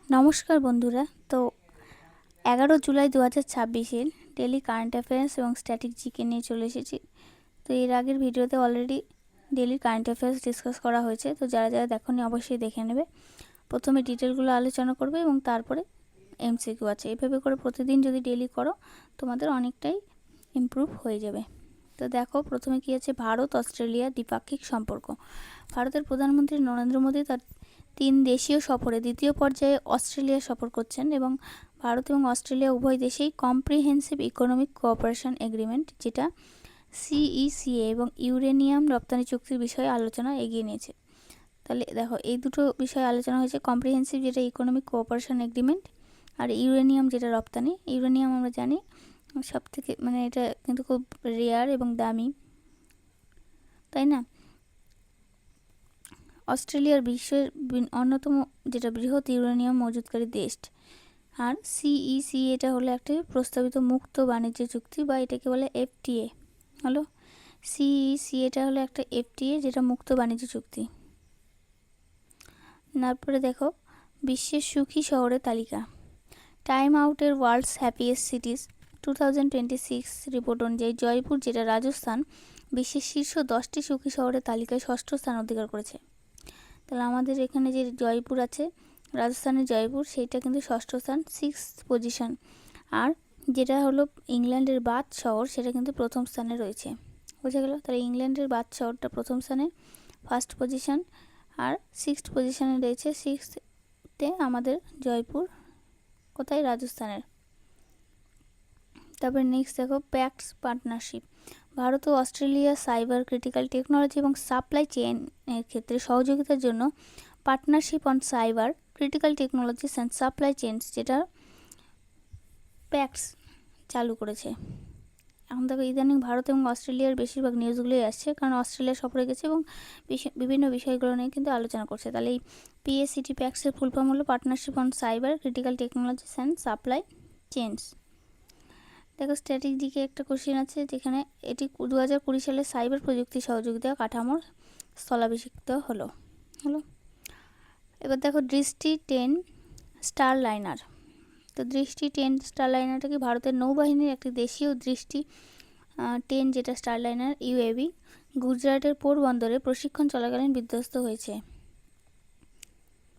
নমস্কার বন্ধুরা। তো 11 জুলাই 2026-এর ডেলি কারেন্ট অ্যাফেয়ার্স এবং স্ট্যাটিক জিকে নিয়ে চলে এসেছি। তো এর আগের ভিডিওতে already daily current affairs discuss করা হয়েছে, তো যারা যারা দেখোনি অবশ্যই দেখে নেবে। প্রথমে ডিটেলগুলো আলোচনা করবে এবং তারপরে এমসিকিউ আছে। এভাবে করে প্রতিদিন যদি ডেলি করো তোমাদের অনেকটাই ইমপ্রুভ হয়ে যাবে। তো দেখো প্রথমে কি আছে, ভারত অস্ট্রেলিয়া দ্বিপাক্ষিক সম্পর্ক। ভারতের প্রধানমন্ত্রী নরেন্দ্র মোদী তার 3 দেশীয় সফরে দ্বিতীয় পর্যায়ে অস্ট্রেলিয়া সফর করছেন এবং ভারত এবং অস্ট্রেলিয়া উভয় দেশেই কম্প্রিহেন্সিভ ইকোনমিক কোঅপারেশন এগ্রিমেন্ট, যেটা সিইসিএ এবং ইউরেনিয়াম রপ্তানি চুক্তির বিষয়ে আলোচনা এগিয়ে নিয়েছে। তাহলে দেখো এই দুটো বিষয়ে আলোচনা হয়েছে, কম্প্রিহেন্সিভ যেটা ইকোনমিক কোঅপারেশন এগ্রিমেন্ট, আর ইউরেনিয়াম যেটা রপ্তানি। ইউরেনিয়াম আমরা জানি সব থেকে এটা কিন্তু খুব রেয়ার এবং দামি, তাই না? অস্ট্রেলিয়ার বিশ্বের অন্যতম যেটা বৃহৎ ইউরেনিয়াম মজুতকারী দেশ। আর সিইসি এটা হলো একটা প্রস্তাবিত মুক্ত বাণিজ্য চুক্তি, বা এটাকে বলে এফটিএ। হলো সিইসি এটা হলো একটা এফটিএ, যেটা মুক্ত বাণিজ্য চুক্তি। তারপরে দেখো বিশ্বের সুখী শহরের তালিকা। টাইম আউটের ওয়ার্ল্ডস হ্যাপিয়েস্ট সিটিজ 2026 রিপোর্ট অনুযায়ী জয়পুর, যেটা রাজস্থান, বিশ্বের শীর্ষ 10টি সুখী শহরের তালিকায় 6ষ্ঠ স্থান অধিকার করেছে। তাহলে আমাদের এখানে যে জয়পুর আছে, রাজস্থানের জয়পুর, সেইটা কিন্তু 6ষ্ঠ স্থান, 6th পজিশন। আর যেটা হলো ইংল্যান্ডের বাথ শহর, সেটা কিন্তু প্রথম স্থানে রয়েছে। বোঝা গেল? তাহলে ইংল্যান্ডের বাথ শহরটা প্রথম স্থানে, 1st পজিশন, আর 6th পজিশনে রয়েছে। 6th-তে আমাদের জয়পুর, কোথায়? রাজস্থানের। তারপরে নেক্সট দেখো প্যাক্টস পার্টনারশিপ। ভারত ও অস্ট্রেলিয়া সাইবার ক্রিটিক্যাল টেকনোলজি এবং সাপ্লাই চেইনের ক্ষেত্রে সহযোগিতার জন্য partnership on cyber critical technologies and supply chains, যেটা প্যাক্টস চালু করেছে। এখন দেখো ইদানিং ভারত এবং অস্ট্রেলিয়ার বেশিরভাগ নিউজগুলোই আসছে, কারণ অস্ট্রেলিয়া সফরে গেছে এবং বিভিন্ন বিষয়গুলো নিয়ে কিন্তু আলোচনা করছে। তাহলে এই পিএসিটি প্যাক্টসের ফুল ফর্ম হলো partnership on cyber critical technologies and supply chains. দেখো স্ট্র্যাটেজিকে একটা কোশ্চেন আছে, যেখানে এটি 2020 সালে সাইবার প্রযুক্তি সহযোগিতা কাঠামোর স্থলাভিষিক্ত হলো। এবার দেখো দৃষ্টি 10 স্টার লাইনার। তো দৃষ্টি 10 স্টার লাইনারটা কি ভারতের নৌবাহিনীর একটি দেশীয় দৃষ্টি 10 যেটা স্টার লাইনার ইউএভি গুজরাটের পোরবন্দরে প্রশিক্ষণ চলাকালীন বিধ্বস্ত হয়েছে।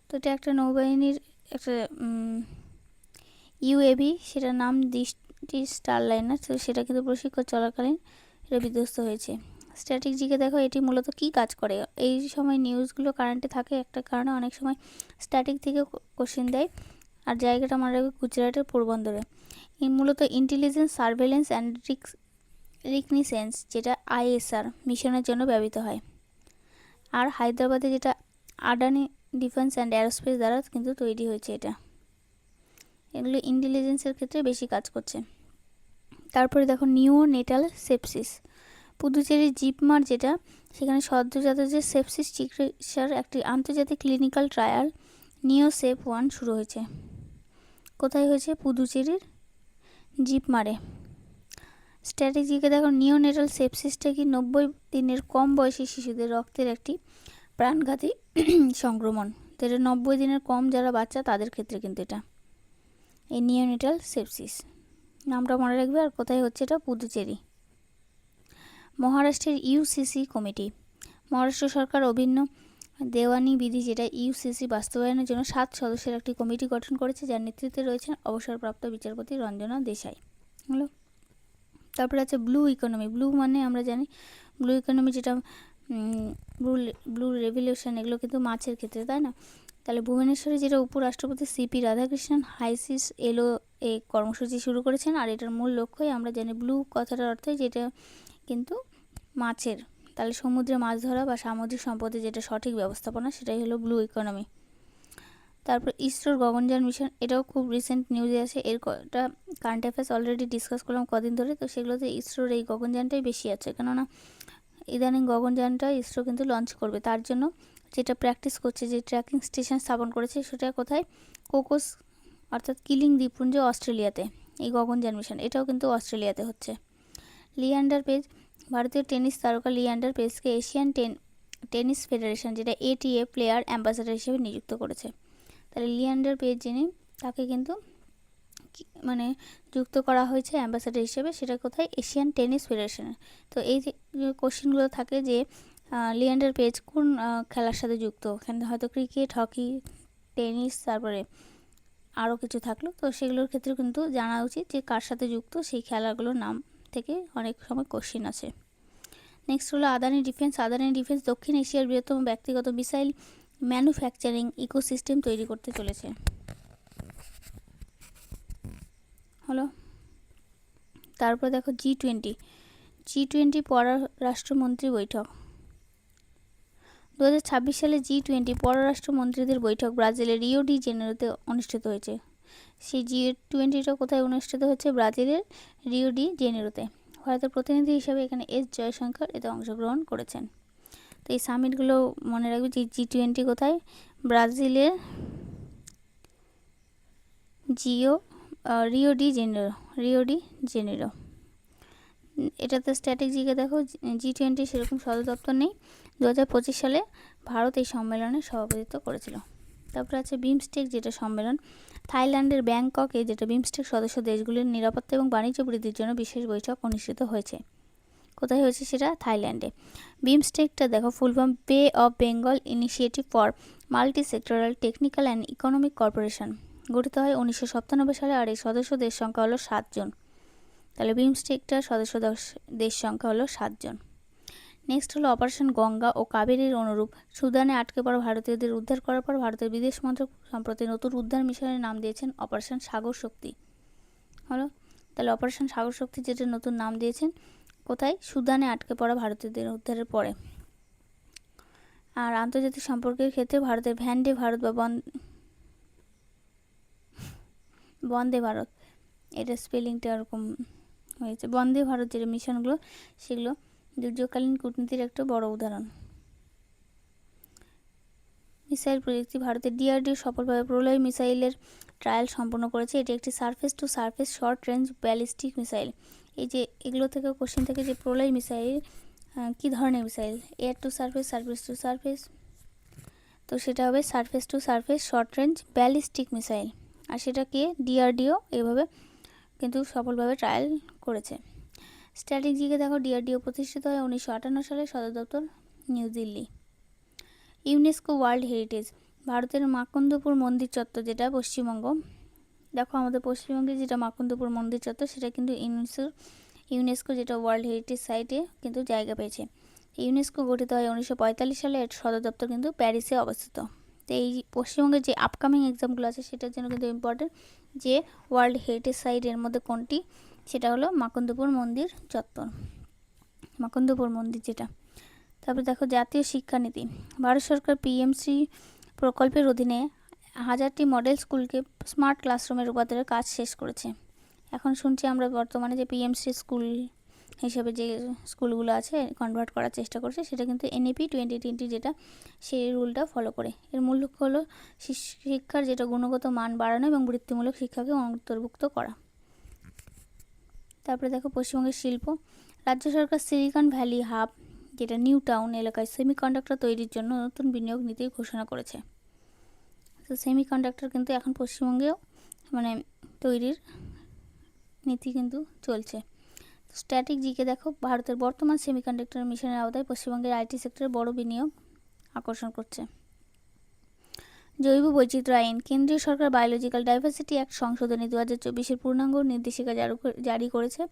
তো এটা একটা নৌবাহিনীর একটা ইউএভি, সেটার নাম দৃষ্টি স্টার লাইনার। তো সেটা কিন্তু প্রশিক্ষণ চলাকালীন এটা বিধ্বস্ত হয়েছে। স্ট্র্যাটেজিকে দেখো এটি মূলত কি কাজ করে। এই সময় নিউজগুলো কারেন্টে থাকে একটা কারণে, অনেক সময় স্ট্যাটিক থেকে কোশ্চেন দেয়। আর জায়গাটা মনে রাখবে গুজরাটের পোরবন্দরে। মূলত ইন্টেলিজেন্স সার্ভেলেন্স অ্যান্ড রিকনিসেন্স, যেটা আইএসআর মিশনের জন্য ব্যবহৃত হয়। আর হায়দ্রাবাদে যেটা আদানি ডিফেন্স অ্যান্ড এরোস্পেস দ্বারা কিন্তু তৈরি হয়েছে। এটা এগুলো ইন্টেলিজেন্সের ক্ষেত্রে বেশি কাজ করছে। তারপরে দেখো নিওনেটাল সেপসিস। পুদুচেরির জিপমার, যেটা সেখানে সদ্যজাত যে সেপসিস চিকিৎসার একটি আন্তর্জাতিক ক্লিনিক্যাল ট্রায়াল নিওসেপ 1 শুরু হয়েছে। কোথায় হয়েছে? পুদুচেরির জিপমারে। স্ট্র্যাটেজিকে দেখো নিওনেটাল সেপসিসটা কি 90 দিনের কম বয়সী শিশুদের রক্তের একটি প্রাণঘাতী সংক্রমণ। তো এটা 90 দিনের কম যারা বাচ্চা তাদের ক্ষেত্রে কিন্তু এটা এই নিওনেটাল সেপসিস নামটা মনে রাখবে। আর কোথায় হচ্ছে? এটা পুদুচেরি। মহারাষ্ট্রের ইউসিসি কমিটি। মহারাষ্ট্র সরকার অভিন্ন দেওয়ানি বিধি, যেটা ইউসিসি বাস্তবায়নের জন্য 7 সদস্যের একটি কমিটি গঠন করেছে, যার নেতৃত্বে রয়েছেন অবসরপ্রাপ্ত বিচারপতি রঞ্জনা দেশাই। হলো তারপরে আছে ব্লু ইকোনমি। ব্লু মানে আমরা জানি ব্লু ইকোনমি, যেটা ব্লু রেভলিউশন, এগুলো কিন্তু মাছের ক্ষেত্রে, তাই না? তাহলে ভুবনেশ্বরে যেটা উপরাষ্ট্রপতি সিপি রাধাকৃষ্ণন হাইসিস এলো এই কর্মসূচি শুরু করেছেন। আর এটার মূল লক্ষ্যই আমরা জানি ব্লু কথাটার অর্থ, যেটা কিন্তু মাছের, তাহলে সমুদ্রে মাছ ধরা বা সামুদ্রিক সম্পদের যেটা সঠিক ব্যবস্থাপনা, সেটাই হলো ব্লু ইকোনমি। তারপর ইসরোর গগনযান মিশন, এটাও খুব রিসেন্ট নিউজে আছে। এর কটা কারেন্ট অ্যাফেয়ার্স অলরেডি ডিসকাস করলাম কদিন ধরে। তো সেগুলোতে ইসরোর এই গগনযানটাই বেশি আছে, কেননা ইদানিং গগনযানটা ইসরো কিন্তু লঞ্চ করবে। তার জন্য যেটা প্র্যাকটিস করছে, যে ট্র্যাকিং স্টেশন স্থাপন করেছে, সেটা কোথায়? কোকোস অর্থাৎ কিলিং দ্বীপপুঞ্জ, অস্ট্রেলিয়াতে। এই গগনযান মিশন এটাও কিন্তু অস্ট্রেলিয়াতে হচ্ছে। লিয়ান্ডার পেজ, ভারতীয় টেনিস তারকা লিয়ান্ডার পেজকে এশিয়ান টেনিস ফেডারেশন, যেটা এটিএ প্লেয়ার অ্যাম্বাসাডার হিসেবে নিযুক্ত করেছে। তাহলে লিয়েন্ডার পেজ যিনি, তাকে কিন্তু মানে যুক্ত করা হয়েছে অ্যাম্বাসাডার হিসেবে, সেটা কোথায়? এশিয়ান টেনিস ফেডারেশনে। তো এই যে কোশ্চেনগুলো থাকে যে লিয়েন্ডার পেজ কোন খেলার সাথে যুক্ত, এখানে হয়তো ক্রিকেট, হকি, টেনিস, তারপরে আরও কিছু থাকলো, তো সেগুলোর ক্ষেত্রে কিন্তু জানা উচিত যে কার সাথে যুক্ত, সেই খেলাগুলোর নাম থেকে অনেক সময় কোশ্চেন আছে। নেক্সট হলো আদানি ডিফেন্স। আদানি ডিফেন্স দক্ষিণ এশিয়ার বৃহত্তম ব্যক্তিগত মিসাইল ম্যানুফ্যাকচারিং ইকোসিস্টেম তৈরি করতে চলেছে। হলো। তারপর দেখো জি20 পররাষ্ট্রমন্ত্রী বৈঠক। 2026 সালে জি20 পররাষ্ট্রমন্ত্রীদের বৈঠক ব্রাজিলের রিও ডি জেনেরোতে অনুষ্ঠিত হয়েছে। সেই জি20টা কোথায় অনুষ্ঠিত হচ্ছে? ব্রাজিলের রিও ডি জেনেরোতে। ভারতের প্রতিনিধি হিসেবে এখানে এস জয়শঙ্কর এতে অংশগ্রহণ করেছেন। তো এই সামিটগুলো মনে রাখবে যে জি20 কোথায়? ব্রাজিলের রিও ডি জেনেরো। এটাতে স্ট্র্যাটেজিকে দেখো, জি20 সেরকম সদর দপ্তর নেই। 2025 সালে ভারত এই সম্মেলনে সভাপতিত্ব করেছিল। তারপরে আছে বিমস্টেক, যেটা সম্মেলন থাইল্যান্ডের ব্যাংককে, যেটা বিমস্টেক সদস্য দেশগুলির নিরাপত্তা এবং বাণিজ্য বৃদ্ধির জন্য বিশেষ বৈঠক অনুষ্ঠিত হয়েছে। কোথায় হয়েছে? সেটা থাইল্যান্ডে। বিমস্টেকটা দেখো ফুল ফর্ম বে of Bengal initiative for multi sectoral technical and economic corporation, গঠিত হয় 1997 সালে, আর এই সদস্য দেশ সংখ্যা হলো 7 জন। তাহলে বিমস্টেকটার সদস্য দেশ সংখ্যা হলো 7 জন। নেক্সট হলো অপারেশন গঙ্গা ও কাবেরীর অনুরূপ সুদানে আটকে পড়া ভারতীয়দের উদ্ধার করার পর ভারতের বিদেশ মন্ত্রক সম্প্রতি নতুন উদ্ধার মিশনের নাম দিয়েছেন অপারেশন সাগর শক্তি। হলো। তাহলে অপারেশন সাগর শক্তি যেটা নতুন নাম দিয়েছেন কোথায়? সুদানে আটকে পড়া ভারতীয়দের উদ্ধারের পরে। আর আন্তর্জাতিক সম্পর্কের ক্ষেত্রে ভারতের ভ্যান্ডে ভারত বা বন্দে ভারত, এটা স্পেলিংটা এরকম হয়েছে। বন্দে ভারত যেটা মিশনগুলো, সেগুলো দুর্যোগকালীন কূটনীতির একটা বড় উদাহরণ। মিসাইল প্রযুক্তি, ভারতের ডিআরডিও সফলভাবে প্রলয় মিসাইলের ট্রায়াল সম্পন্ন করেছে। এটি একটি surface to surface short range ballistic missile. এই যে এগুলো থেকে কোশ্চেন থেকে যে প্রলয় মিসাইল কী ধরনের missile? Air to surface, surface to surface, তো সেটা হবে surface to surface short range ballistic missile. আর সেটাকে ডিআরডিও এভাবে কিন্তু সফলভাবে ট্রায়াল করেছে। স্ট্র্যাটেজিকে দেখো, ডিআরডিও প্রতিষ্ঠিত হয় 1958 সালে, সদর দপ্তর new Delhi. UNESCO world heritage, ভারতের মাকন্দপুর মন্দির চত্বর, যেটা পশ্চিমবঙ্গ। দেখো আমাদের পশ্চিমবঙ্গে যেটা মাকন্দপুর মন্দির চত্বর, সেটা কিন্তু ইউনেস্কো যেটা ওয়ার্ল্ড হেরিটেজ সাইটে কিন্তু জায়গা পেয়েছে। ইউনেস্কো গঠিত হয় 1945 সালে, এর সদর দপ্তর কিন্তু প্যারিসে অবস্থিত। তো এই পশ্চিমবঙ্গের যে আপকামিং এক্সামগুলো আছে সেটার জন্য কিন্তু ইম্পর্টেন্ট যে ওয়ার্ল্ড হেরিটেজ সাইটের মধ্যে কোনটি, সেটা হলো মাকন্দপুর মন্দির চত্বর, মাকন্দপুর মন্দির যেটা। তারপরে দেখো জাতীয় শিক্ষানীতি, ভারত সরকার পিএমসি প্রকল্পের অধীনে 1000টি মডেল স্কুলকে স্মার্ট ক্লাসরুমে রূপান্তরের কাজ শেষ করেছে। এখন শুনছি আমরা বর্তমানে যে পিএমসি স্কুল হিসেবে যে স্কুলগুলো আছে কনভার্ট করার চেষ্টা করছে, সেটা কিন্তু এনইপি 2020 যেটা, সেই রুলটা ফলো করে। এর মূল লক্ষ্য হলো শিক্ষার যেটা গুণগত মান বাড়ানো এবং বৃত্তিমূলক শিক্ষাকে অন্তর্ভুক্ত করা। তারপরে দেখো পশ্চিমবঙ্গের শিল্প, রাজ্য সরকার সিলিকন ভ্যালি হাব, যেটা নিউ টাউন এলাকায় সেমিকন্ডাক্টর তৈরির জন্য নতুন বিনিয়োগ নীতি ঘোষণা করেছে। তো সেমিকন্ডাক্টর কিন্তু এখন পশ্চিমবঙ্গেও মানে তৈরির নীতি কিন্তু চলছে। স্ট্যাটিক জিকে দেখো, ভারতের বর্তমান সেমিকন্ডাক্টর মিশনের আওতায় পশ্চিমবঙ্গের আইটি সেক্টরে বড় বিনিয়োগ আকর্ষণ করছে। জৈব বৈচিত্র্য আইন, কেন্দ্রীয় সরকার বায়োলজিক্যাল ডাইভার্সিটি অ্যাক্ট সংশোধনী 2024-এর পূর্ণাঙ্গ নির্দেশিকা জারি করেছে।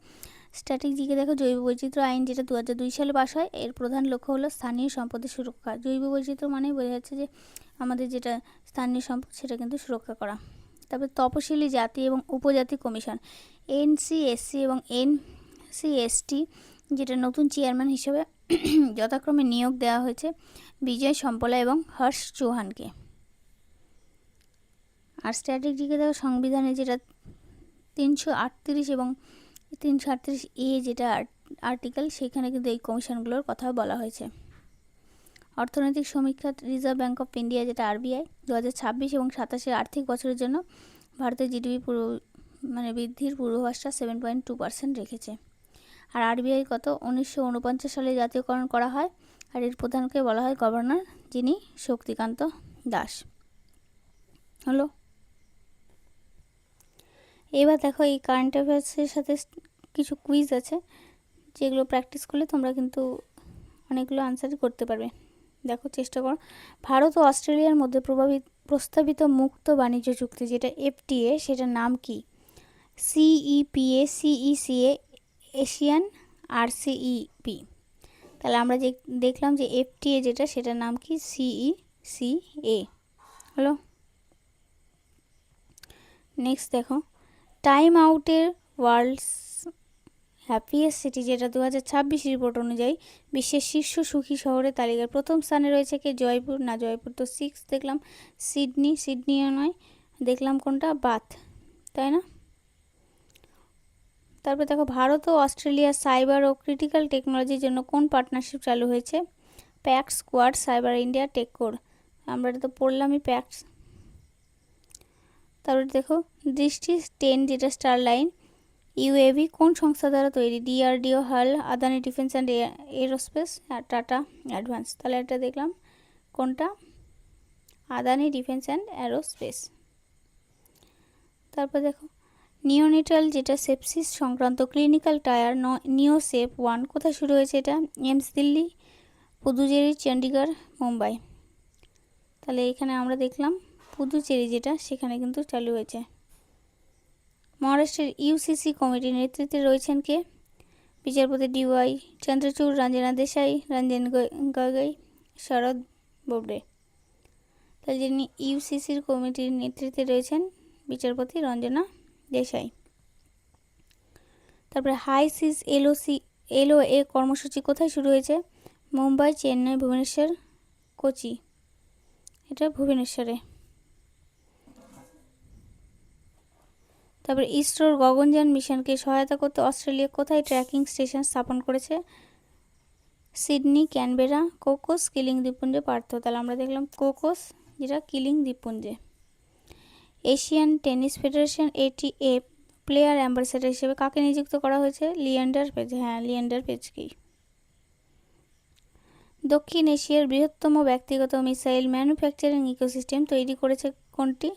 স্ট্যাটিক জিকে দেখো, জৈব বৈচিত্র্য আইন যেটা 2002 সালে পাস হয়, এর প্রধান লক্ষ্য হলো স্থানীয় সম্পদের সুরক্ষা। জৈব বৈচিত্র্য মানে বোঝা যাচ্ছে যে আমাদের যেটা স্থানীয় সম্পদ সেটা কিন্তু সুরক্ষা করা। তারপর তপশিলি জাতি এবং উপজাতি কমিশন, এনসিএসসি এবং এনসিএসটি, যেটা নতুন চেয়ারম্যান হিসেবে যথাক্রমে নিয়োগ দেওয়া হয়েছে বিজয় সম্পলা এবং হর্ষ চৌহানকে। আর স্ট্র্যাটেজিকে দেখো, সংবিধানে যেটা 338 এবং 338A যেটা আর্টিকেল, সেখানে কিন্তু এই কমিশনগুলোর কথা বলা হয়েছে। অর্থনৈতিক সমীক্ষা, রিজার্ভ ব্যাঙ্ক অফ ইন্ডিয়া যেটা আরবিআই 2026 এবং 27 আর্থিক বছরের জন্য ভারতের জিডিপি বৃদ্ধির পূর্বাভাসটা 7.2% রেখেছে। আর আরবিআই কত 1949 সালে জাতীয়করণ করা হয়, আর এর প্রধানকে বলা হয় গভর্নর, যিনি শক্তিকান্ত দাস। হলো। এবার দেখো এই কারেন্ট অ্যাফেয়ার্সের সাথে কিছু কুইজ আছে, যেগুলো প্র্যাকটিস করলে তোমরা কিন্তু অনেকগুলো আনসারই করতে পারবে। দেখো চেষ্টা করো। ভারত ও অস্ট্রেলিয়ার মধ্যে প্রস্তাবিত মুক্ত বাণিজ্য চুক্তি যেটা এফটিএ, সেটার নাম কি? CEPA, CECA, Asian, RCEP. তাহলে আমরা যে দেখলাম যে এফটিএ যেটা, সেটার নাম কি? সিইসিএ। হলো। নেক্সট দেখো, টাইম আউটের ওয়ার্ল্ডস হ্যাপিয়েস্ট সিটি যেটা 2026 রিপোর্ট অনুযায়ী বিশ্বের শীর্ষ সুখী শহরের তালিকায় প্রথম স্থানে রয়েছে কে? জয়পুর না, জয়পুর তো 6 দেখলাম। সিডনিও নয়, দেখলাম কোনটা? বাথ, তাই না? তারপর দেখো, ভারত ও অস্ট্রেলিয়ার সাইবার ও ক্রিটিক্যাল টেকনোলজির জন্য কোন পার্টনারশিপ চালু হয়েছে? Pact, squad, cyber India, techcore. আমরা এটা তো পড়লামই, প্যাক্ট। তারপরে দেখো, দৃষ্টি 10 যেটা স্টার লাইন ইউএভি কোন সংস্থা দ্বারা তৈরি? DRDO, HAL, Adani defence and aerospace, আর টাটা অ্যাডভান্স। তাহলে এটা দেখলাম কোনটা? Adani defence and aerospace. তারপর দেখো, নিওনেটাল যেটা সেপসিস সংক্রান্ত ক্লিনিক্যাল ট্রায়াল নিওসেপ 1 কোথায় শুরু হয়েছে? এটা এইমস দিল্লি, পুদুচেরি, চণ্ডীগড়, মুম্বাই। তাহলে এখানে আমরা দেখলাম পুদুচেরি যেটা, সেখানে কিন্তু চালু হয়েছে। মহারাষ্ট্রের ইউসিসি কমিটির নেতৃত্বে রয়েছেন কে? বিচারপতি ডিওয়াই চন্দ্রচূড়, রঞ্জনা দেশাই, রঞ্জন গগৈ, শরদ বোবডে। তাই যিনি ইউসিসির কমিটির নেতৃত্বে রয়েছেন বিচারপতি রঞ্জনা দেশাই। তারপরে হাই সিস এলওএ কর্মসূচি কোথায় শুরু হয়েছে? মুম্বাই, চেন্নাই, ভুবনেশ্বর, কোচি। এটা ভুবনেশ্বরে। তারপরে ইসরোর গগনযান মিশনকে সহায়তা করতে অস্ট্রেলিয়া কোথায় ট্র্যাকিং স্টেশন স্থাপন করেছে? সিডনি, ক্যানবেরা, কোকোস, কিলিং দ্বীপপুঞ্জে, পার্থ। তাহলে আমরা দেখলাম কোকোস, যেটা কিলিং দ্বীপপুঞ্জে। Asian tennis federation ATA player ambassador হিসেবে কাকে নিযুক্ত করা হয়েছে? লিয়েন্ডার পেজ। হ্যাঁ, লিয়েন্ডার পেজকেই। দক্ষিণ এশিয়ার বৃহত্তম ব্যক্তিগত মিসাইল ম্যানুফ্যাকচারিং ইকোসিস্টেম তৈরি করেছে কোনটি?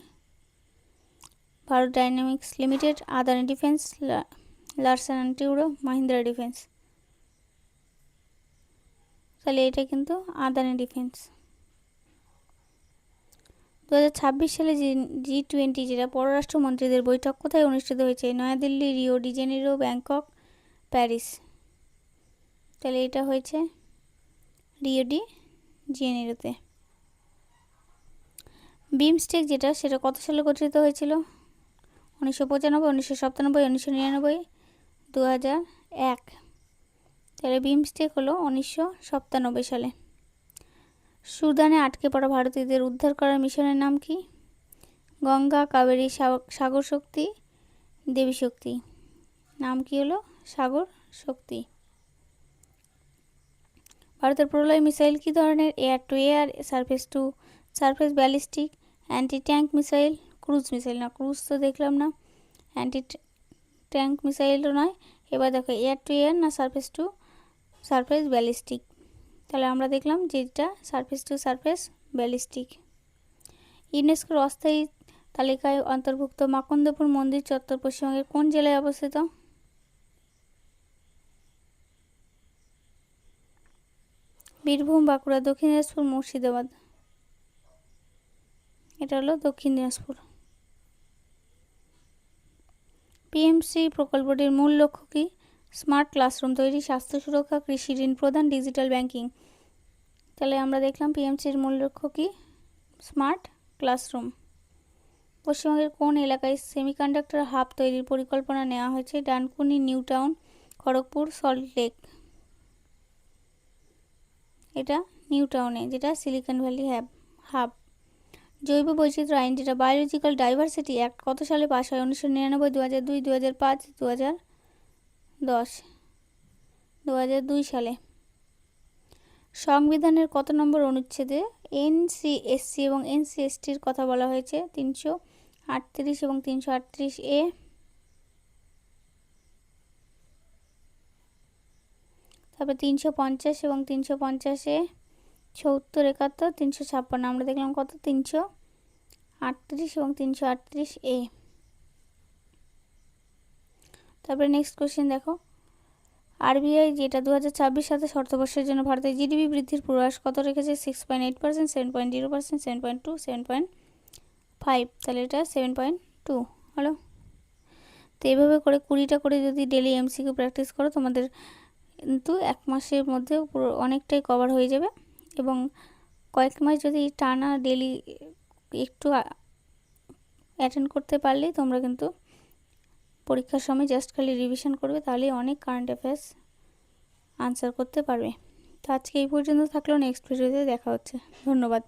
Bharat dynamics limited, Adani defence, Larsen and টিউডো, মাহিন্দ্রা ডিফেন্স। তাহলে এটা কিন্তু আদানি ডিফেন্স। 2026 সালে G20 যেটা পররাষ্ট্রমন্ত্রীদের বৈঠক কোথায় অনুষ্ঠিত হয়েছে? New Delhi, Rio de Janeiro, Bangkok, Paris. তাহলে এটা হয়েছে রিও ডি জেনিরোতে। বিমস্টেক যেটা, সেটা কত সালে গঠিত হয়েছিল? 1995, 1997, 1999, 2001। তাহলে বিমস্টেক হলো 1997 সালে। সুদানে আটকে পড়া ভারতীয়দের উদ্ধার করার মিশনের নাম কি? গঙ্গা, কাবেরী, সাগর শক্তি, দেবী শক্তি। নাম কি হলো? সাগর শক্তি। ভারতের প্রলয় মিসাইল কি ধরনের? Air to air, surface to surface, ballistic, anti tank missile, cruise missile. না, ক্রুজ তো দেখলাম না, অ্যান্টি ট্যাঙ্ক মিসাইলও নয়। এবার দেখো এয়ার টু এয়ার না সারফেস টু সারফেস ব্যালিস্টিক। তাহলে আমরা দেখলাম যেটা সারফেস টু সারফেস ব্যালিস্টিক। ইউনেস্কোর অস্থায়ী তালিকায় অন্তর্ভুক্ত মাকন্দপুর মন্দির চত্বর পশ্চিমবঙ্গের কোন জেলায় অবস্থিত? বীরভূম, বাঁকুড়া, দক্ষিণ দিনাজপুর, মুর্শিদাবাদ। এটা হলো দক্ষিণ দিনাজপুর। পিএমসি প্রকল্পটির মূল লক্ষ্য কি? স্মার্ট ক্লাসরুম তৈরি, স্বাস্থ্য সুরক্ষা, কৃষি ঋণ প্রদান, ডিজিটাল ব্যাংকিং। তাহলে আমরা দেখলাম পিএমসির মূল লক্ষ্য কি? Smart classroom. পশ্চিমবঙ্গের কোন এলাকায় সেমিকন্ডাক্টর হাব তৈরির পরিকল্পনা নেওয়া হয়েছে? Dankuni, new town, Kharagpur, Salt Lake. এটা নিউ টাউনে, যেটা সিলিকন ভ্যালি হাব। জৈব বৈচিত্র্য আইন যেটা বায়োলজিক্যাল ডাইভার্সিটি অ্যাক্ট কত সালে পাশ হয়? 1999, 2002, 2005, 2010। 2002 সালে। সংবিধানের কত নম্বর অনুচ্ছেদে এনসিএসসি এবং এনসিএসটির কথা বলা হয়েছে? 338 এবং 338A। তারপরে 350 এবং 350A, 70, 71, 356। আমরা দেখলাম কত? 338। 38 এবং 338A। তারপরে নেক্সট কোশ্চেন দেখো, আরবিআই যেটা 2026 সালে অর্থবর্ষের জন্য ভারতের জিডিপি বৃদ্ধির পূর্বাভাস কত রেখেছে? 6.8%, 7.0%, 7.2, 7.5। তাহলে এটা 7.2 হলো। তো এইভাবে করে 20টা করে যদি ডেলি এমসিকিউ প্র্যাকটিস করো, তোমাদের কিন্তু 1 মাসের মধ্যে পুরো অনেকটাই কভার হয়ে যাবে। এবং কয়েক মাস যদি টানা ডেলি একটু অ্যাটেন্ড করতে পারলেই তোমরা কিন্তু পরীক্ষার সময় জাস্ট খালি রিভিশন করবে, তাহলেই অনেক কারেন্ট অ্যাফেয়ার্স আনসার করতে পারবে। তো আজকে এই পর্যন্ত থাকলো, নেক্সট ভিডিওতে দেখা হচ্ছে। ধন্যবাদ।